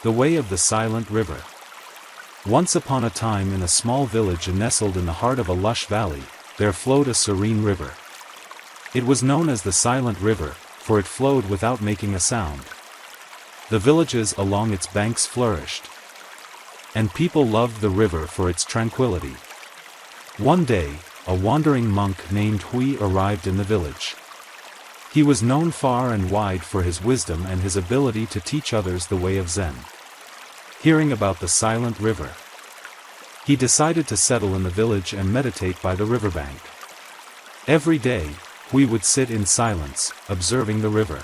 The Way of the Silent River. Once upon a time, in a small village nestled in the heart of a lush valley, there flowed a serene river. It was known as the Silent River, for it flowed without making a sound. The villages along its banks flourished, and people loved the river for its tranquility. One day, a wandering monk named Hui arrived in the village. He was known far and wide for his wisdom and his ability to teach others the way of Zen. Hearing about the silent river, he decided to settle in the village and meditate by the riverbank. Every day, Hui would sit in silence, observing the river.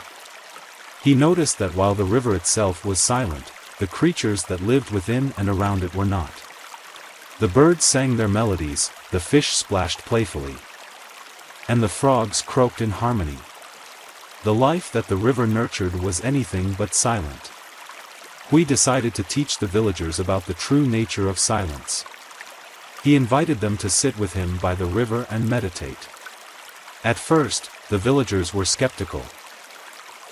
He noticed that while the river itself was silent, the creatures that lived within and around it were not. The birds sang their melodies, the fish splashed playfully, and the frogs croaked in harmony. The life that the river nurtured was anything but silent. Hui decided to teach the villagers about the true nature of silence. He invited them to sit with him by the river and meditate. At first, the villagers were skeptical.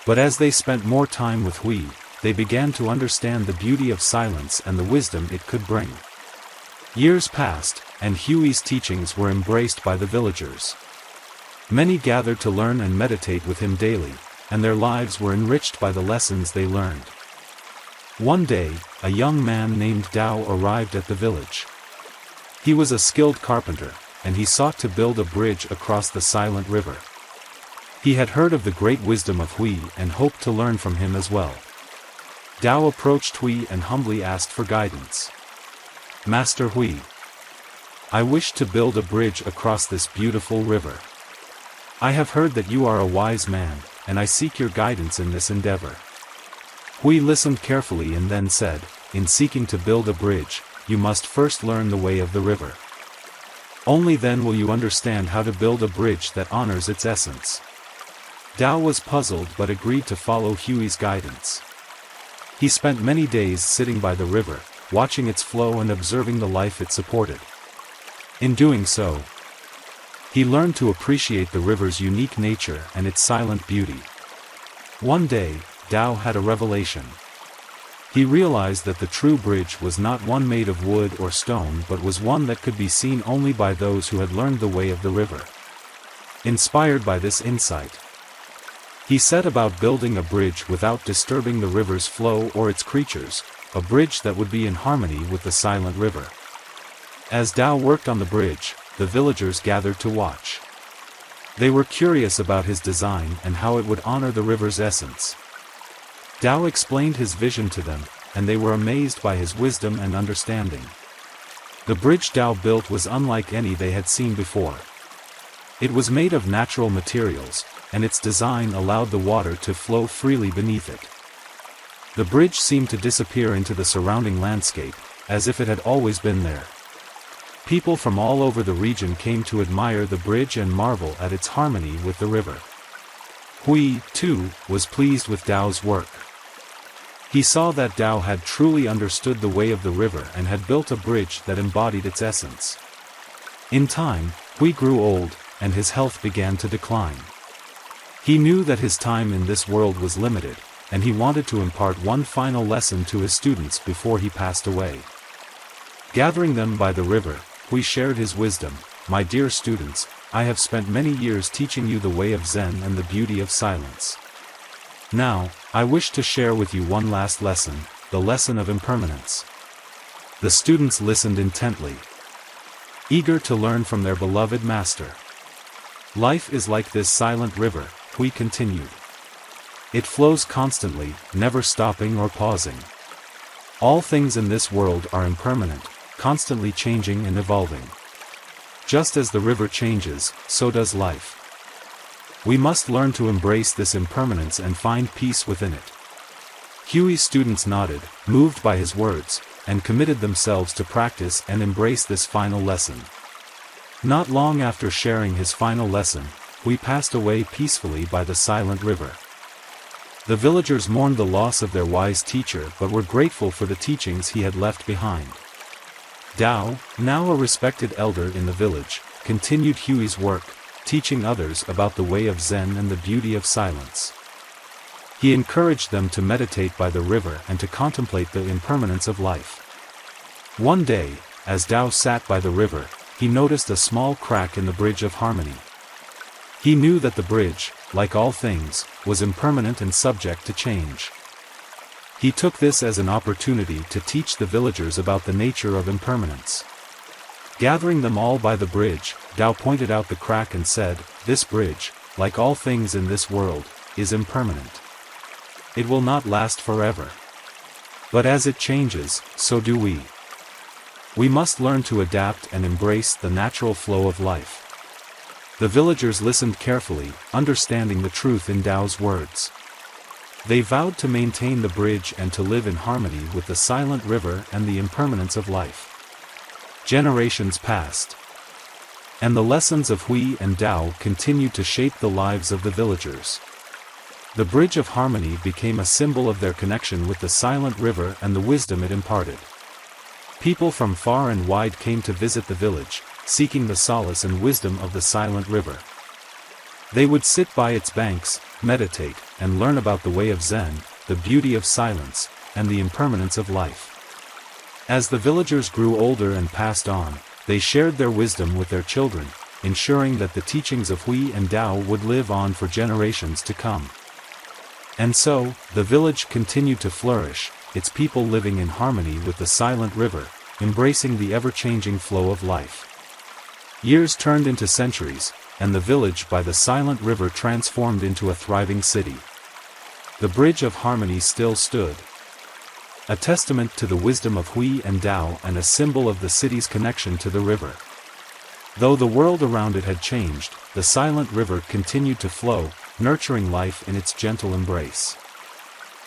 But as they spent more time with Hui, they began to understand the beauty of silence and the wisdom it could bring. Years passed, and Hui's teachings were embraced by the villagers. Many gathered to learn and meditate with him daily, and their lives were enriched by the lessons they learned. One day, a young man named Dao arrived at the village. He was a skilled carpenter, and he sought to build a bridge across the silent river. He had heard of the great wisdom of Hui and hoped to learn from him as well. Dao approached Hui and humbly asked for guidance. "Master Hui, I wish to build a bridge across this beautiful river. I have heard that you are a wise man, and I seek your guidance in this endeavor." Hui listened carefully and then said, "In seeking to build a bridge, you must first learn the way of the river. Only then will you understand how to build a bridge that honors its essence." Dao was puzzled but agreed to follow Hui's guidance. He spent many days sitting by the river, watching its flow and observing the life it supported. In doing so, he learned to appreciate the river's unique nature and its silent beauty. One day, Dao had a revelation. He realized that the true bridge was not one made of wood or stone but was one that could be seen only by those who had learned the way of the river. Inspired by this insight, he set about building a bridge without disturbing the river's flow or its creatures, a bridge that would be in harmony with the silent river. As Dao worked on the bridge, the villagers gathered to watch. They were curious about his design and how it would honor the river's essence. Dao explained his vision to them, and they were amazed by his wisdom and understanding. The bridge Dao built was unlike any they had seen before. It was made of natural materials, and its design allowed the water to flow freely beneath it. The bridge seemed to disappear into the surrounding landscape, as if it had always been there. People from all over the region came to admire the bridge and marvel at its harmony with the river. Hui, too, was pleased with Dao's work. He saw that Dao had truly understood the way of the river and had built a bridge that embodied its essence. In time, Hui grew old, and his health began to decline. He knew that his time in this world was limited, and he wanted to impart one final lesson to his students before he passed away. Gathering them by the river, Hui shared his wisdom. "My dear students, I have spent many years teaching you the way of Zen and the beauty of silence. Now, I wish to share with you one last lesson, the lesson of impermanence." The students listened intently, eager to learn from their beloved master. "Life is like this silent river," Hui continued. "It flows constantly, never stopping or pausing. All things in this world are impermanent, constantly changing and evolving. Just as the river changes, so does life. We must learn to embrace this impermanence and find peace within it." Hui's students nodded, moved by his words, and committed themselves to practice and embrace this final lesson. Not long after sharing his final lesson, Hui passed away peacefully by the silent river. The villagers mourned the loss of their wise teacher but were grateful for the teachings he had left behind. Dao, now a respected elder in the village, continued Hui's work, teaching others about the way of Zen and the beauty of silence. He encouraged them to meditate by the river and to contemplate the impermanence of life. One day, as Tao sat by the river, he noticed a small crack in the bridge of harmony. He knew that the bridge, like all things, was impermanent and subject to change. He took this as an opportunity to teach the villagers about the nature of impermanence. Gathering them all by the bridge, Tao pointed out the crack and said, "This bridge, like all things in this world, is impermanent. It will not last forever. But as it changes, so do we. We must learn to adapt and embrace the natural flow of life." The villagers listened carefully, understanding the truth in Tao's words. They vowed to maintain the bridge and to live in harmony with the silent river and the impermanence of life. Generations passed. And the lessons of Hui and Tao continued to shape the lives of the villagers. The bridge of harmony became a symbol of their connection with the silent river and the wisdom it imparted. People from far and wide came to visit the village, seeking the solace and wisdom of the silent river. They would sit by its banks, meditate, and learn about the way of Zen, the beauty of silence, and the impermanence of life. As the villagers grew older and passed on, they shared their wisdom with their children, ensuring that the teachings of Hui and Tao would live on for generations to come. And so, the village continued to flourish, its people living in harmony with the silent river, embracing the ever-changing flow of life. Years turned into centuries, and the village by the silent river transformed into a thriving city. The bridge of harmony still stood, a testament to the wisdom of Hui and Tao and a symbol of the city's connection to the river. Though the world around it had changed, the silent river continued to flow, nurturing life in its gentle embrace.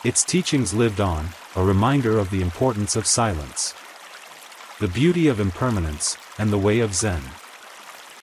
Its teachings lived on, a reminder of the importance of silence, the beauty of impermanence, and the way of Zen.